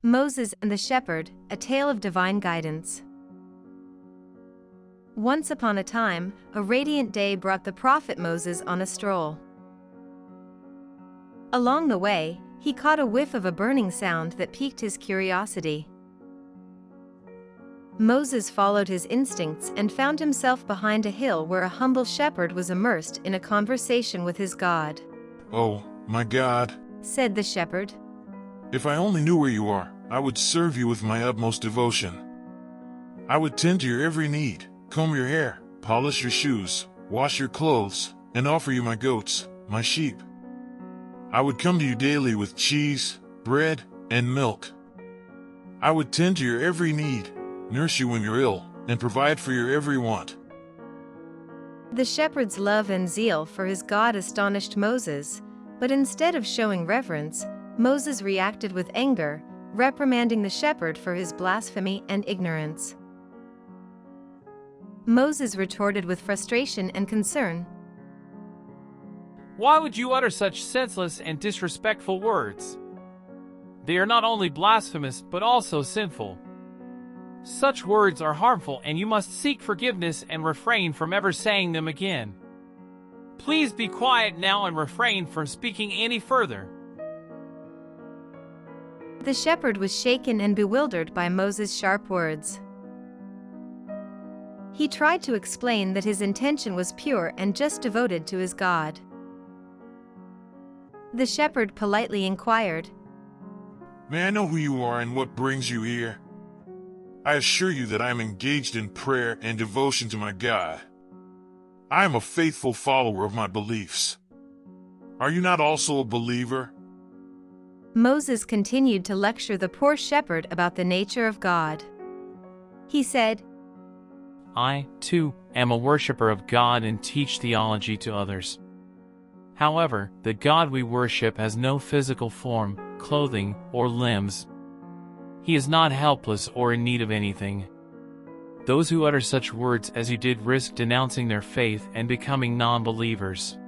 Moses and the Shepherd, a tale of divine guidance. Once upon a time, a radiant day brought the prophet Moses on a stroll. Along the way, he caught a whiff of a burning sound that piqued his curiosity. Moses followed his instincts and found himself behind a hill where a humble shepherd was immersed in a conversation with his God. "Oh, my God," said the shepherd. "if I only knew where you are, I would serve you with my utmost devotion. I would tend to your every need, comb your hair, polish your shoes, wash your clothes, and offer you my goats, my sheep. I would come to you daily with cheese, bread, and milk. I would tend to your every need, nurse you when you're ill, and provide for your every want." The shepherd's love and zeal for his God astonished Moses, but instead of showing reverence, Moses reacted with anger, reprimanding the shepherd for his blasphemy and ignorance. Moses retorted with frustration and concern. "Why would you utter such senseless and disrespectful words? They are not only blasphemous but also sinful. Such words are harmful and you must seek forgiveness and refrain from ever saying them again. Please be quiet now and refrain from speaking any further." The shepherd was shaken and bewildered by Moses' sharp words. He tried to explain that his intention was pure and just devoted to his God. The shepherd politely inquired, "May I know who you are and what brings you here? I assure you that I am engaged in prayer and devotion to my God. I am a faithful follower of my beliefs. Are you not also a believer?" Moses continued to lecture the poor shepherd about the nature of God. He said, "I, too, am a worshiper of God and teach theology to others. However, the God we worship has no physical form, clothing, or limbs. He is not helpless or in need of anything. Those who utter such words as you did risk denouncing their faith and becoming non-believers.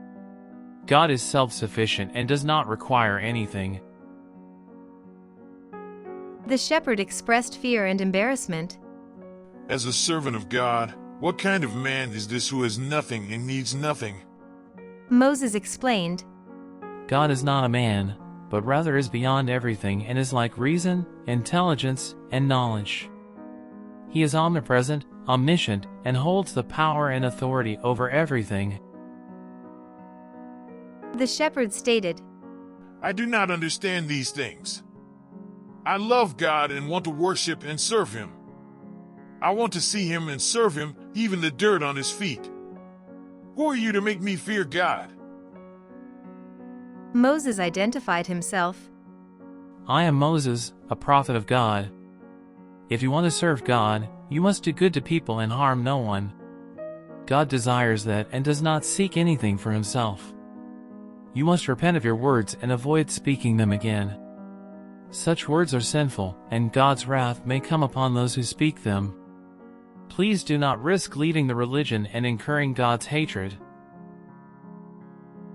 God is self-sufficient and does not require anything." The shepherd expressed fear and embarrassment. "As a servant of God, what kind of man is this who has nothing and needs nothing?" Moses explained, "God is not a man, but rather is beyond everything and is like reason, intelligence, and knowledge. He is omnipresent, omniscient, and holds the power and authority over everything." The shepherd stated, "I do not understand these things. I love God and want to worship and serve Him. I want to see Him and serve Him, even the dirt on His feet. Who are you to make me fear God?" Moses identified himself. "I am Moses, a prophet of God. If you want to serve God, you must do good to people and harm no one. God desires that and does not seek anything for Himself. You must repent of your words and avoid speaking them again. Such words are sinful, and God's wrath may come upon those who speak them. Please do not risk leaving the religion and incurring God's hatred."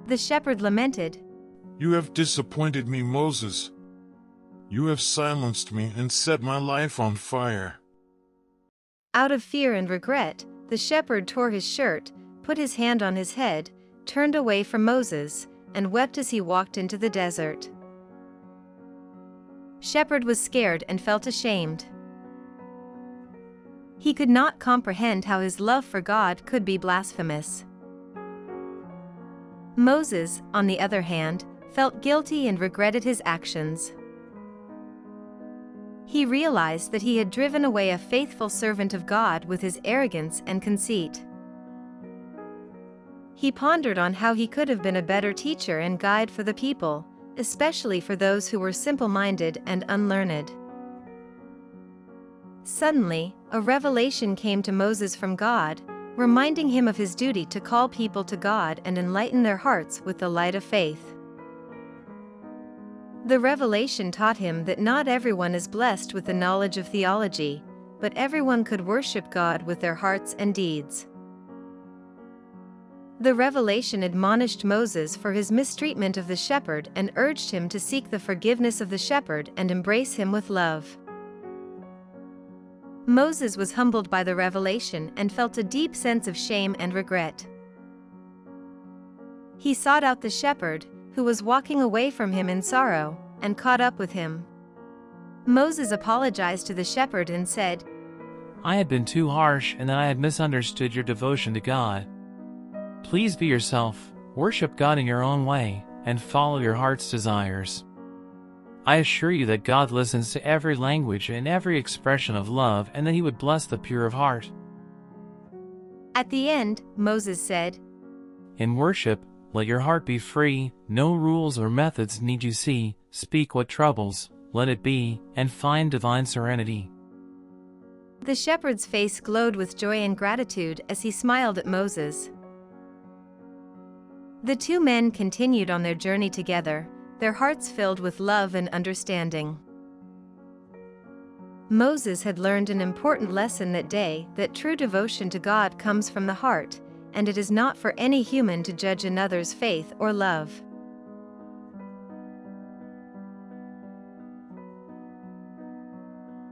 The shepherd lamented, "You have disappointed me, Moses. You have silenced me and set my life on fire." Out of fear and regret, the shepherd tore his shirt, put his hand on his head, turned away from Moses, and wept as he walked into the desert. Shepherd was scared and felt ashamed. He could not comprehend how his love for God could be blasphemous. Moses, on the other hand, felt guilty and regretted his actions. He realized that he had driven away a faithful servant of God with his arrogance and conceit. He pondered on how he could have been a better teacher and guide for the people, especially for those who were simple-minded and unlearned. Suddenly, a revelation came to Moses from God, reminding him of his duty to call people to God and enlighten their hearts with the light of faith. The revelation taught him that not everyone is blessed with the knowledge of theology, but everyone could worship God with their hearts and deeds. The revelation admonished Moses for his mistreatment of the shepherd and urged him to seek the forgiveness of the shepherd and embrace him with love. Moses was humbled by the revelation and felt a deep sense of shame and regret. He sought out the shepherd, who was walking away from him in sorrow, and caught up with him. Moses apologized to the shepherd and said, I had been too harsh and that I had misunderstood your devotion to God. Please be yourself, worship God in your own way, and follow your heart's desires. I assure you that God listens to every language and every expression of love, and that He would bless the pure of heart. At the end, Moses said, In worship, let your heart be free, no rules or methods need you see, speak what troubles, let it be, and find divine serenity. The shepherd's face glowed with joy and gratitude as he smiled at Moses. The two men continued on their journey together, their hearts filled with love and understanding. Moses had learned an important lesson that day, that true devotion to God comes from the heart, and it is not for any human to judge another's faith or love.